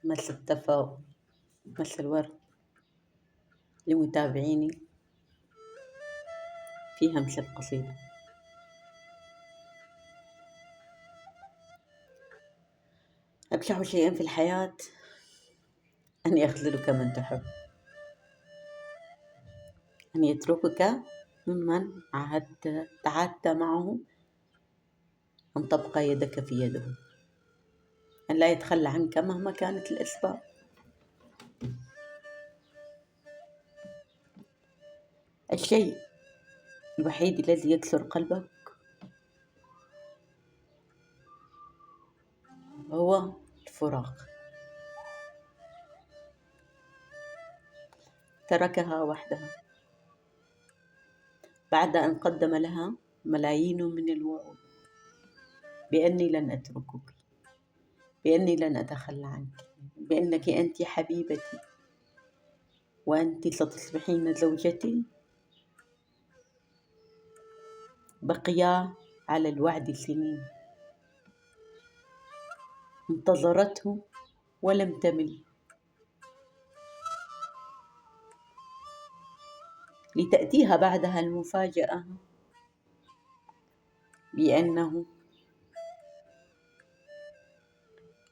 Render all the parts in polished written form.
مثل التفاؤل، مثل الورد لمتابعيني في همس القصيدة. أبشع شيء في الحياة أن يخذلك من تحب، أن يتركك ممن تعهدت معه أن تبقى يدك في يده، أن لا يتخلى عنك مهما كانت الأسباب. الشيء الوحيد الذي يكسر قلبك هو الفراق. تركها وحدها بعد أن قدم لها ملايين من الوعود بأني لن أتركك، بأني لن أتخلى عنك، بأنك أنت حبيبتي وأنت ستصبحين زوجتي. بقيا على الوعد سنين، انتظرته ولم تمل، لتأتيها بعدها المفاجأة بأنه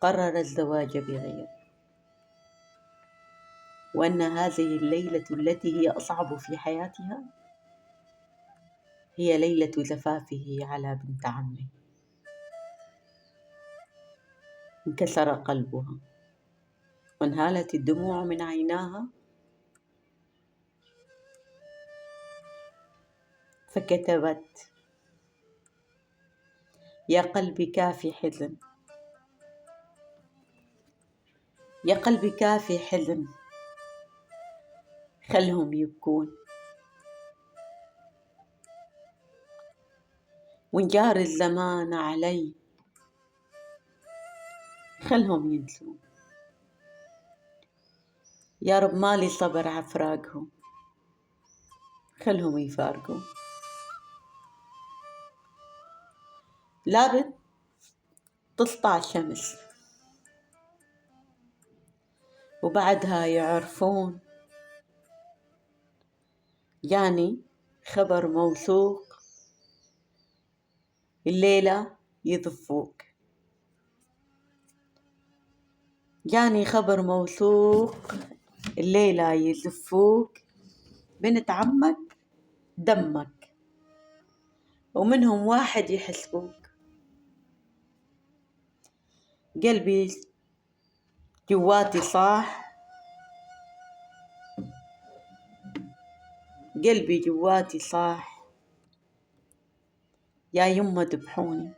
قرر الزواج بغيره، وأن هذه الليلة التي هي أصعب في حياتها هي ليلة زفافه على بنت عمه. انكسر قلبها وانهالت الدموع من عيناها، فكتبت: يا قلبي كافي حزن، يا قلبي كافي حزن، خلهم يبكون، وإن جار الزمان علي خلهم ينسون. يا رب مالي صبر عفراقهم، خلهم يفارقون. لابد تسطع الشمس وبعدها يعرفون. يعني خبر موثوق الليلة يضفوك، يعني خبر موثوق الليلة يزفوك. بنت عمك دمك ومنهم واحد يحسبوك. قلبي جواتي صاح، قلبي جواتي صاح، يا يمه ذبحوني.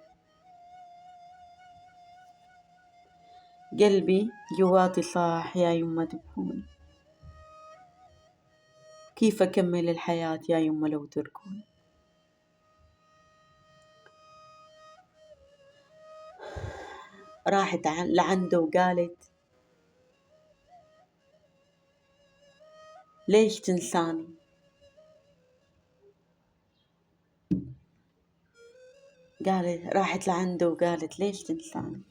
قلبي جواتي صاح، يا يمه ذبحوني. كيف أكمل الحياة يا يمه لو تركوني. راحت لعنده وقالت: ليش تنساني؟ راحت لعنده وقالت: ليش تنساني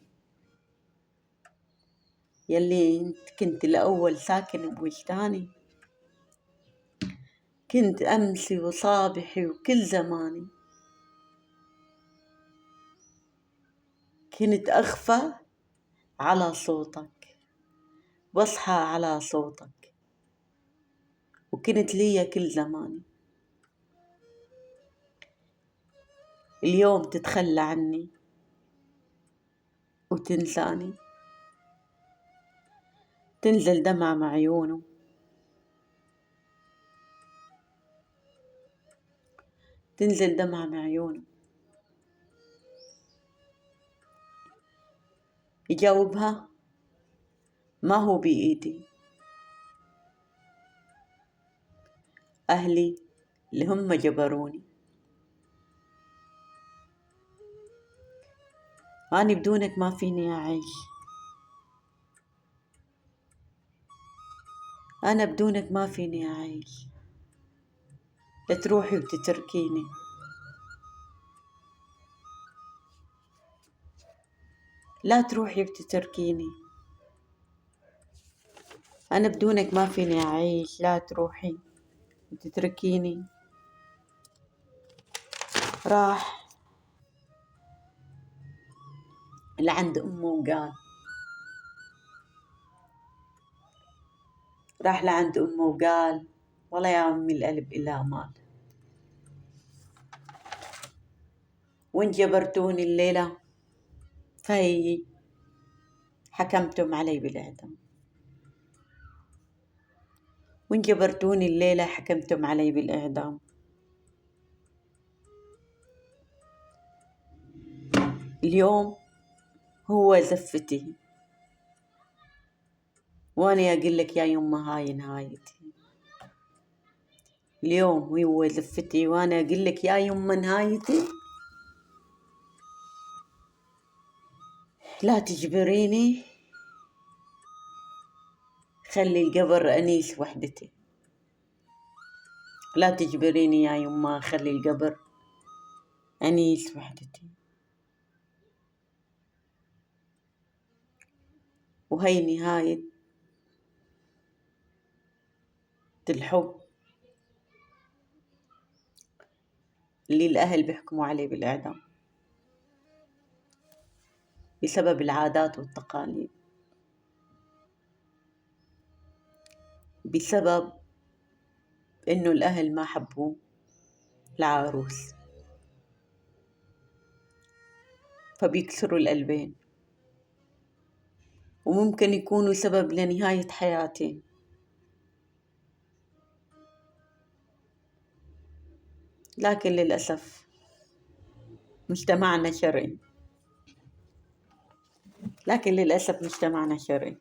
يلي انت كنت الأول ساكن بوجداني، كنت أمسي وصابحي وكل زماني، كنت أخفى على صوتك واصحى على صوتك، وكنت لي كل زماني. اليوم تتخلى عني وتنساني. تنزل دمعة مع عيونه، تنزل دمعة مع عيونه. يجاوبها: ما هو بإيدي، أهلي اللي هم جبروني، أنا بدونك ما فيني أعيش، أنا بدونك ما فيني أعيش. لا تروحي وتتركيني، لا تروحي وتتركيني. أنا بدونك ما فيني أعيش، لا تروحي وتتركيني. راح لعند أمه وقال، راح لعند أمه وقال والله يا أمي القلب إله مال، وإن جبرتوني الليلة فهي حكمتم علي بالإعدام، وإن جبرتوني الليلة حكمتم علي بالإعدام. اليوم هو زفتي، وأنا أقول لك يا يمه هاي نهايتي. اليوم هو زفتي وأنا أقول لك يا يمه نهايتي. لا تجبريني، خلي القبر أنيس وحدتي. لا تجبريني يا يمه، خلي القبر أنيس وحدتي. وهي نهاية الحب اللي الأهل بيحكموا عليه بالإعدام بسبب العادات والتقاليد، بسبب إنه الأهل ما حبوا العروس، فبيكسروا القلبين، وممكن يكونوا سبب لنهاية حياتين. لكن للأسف مجتمعنا شرعي، لكن للأسف مجتمعنا شرعي،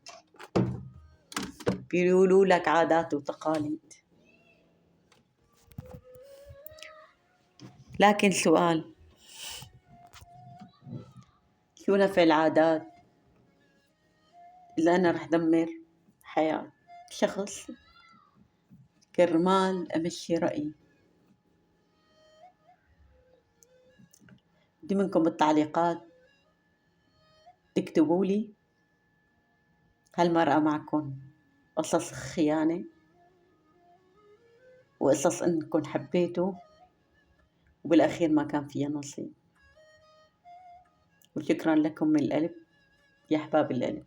بيقولوا لك عادات وتقاليد. لكن سؤال، شو نفع العادات إذا أنا رح دمر حياة شخص كرمال أمشي رأيي؟ بدي منكم بالتعليقات تكتبوا لي هل مرأة معكم قصص خيانة وقصص إنكم حبيتوا وبالأخير ما كان فيها نصيب. وشكرا لكم من القلب يا أحباب القلب.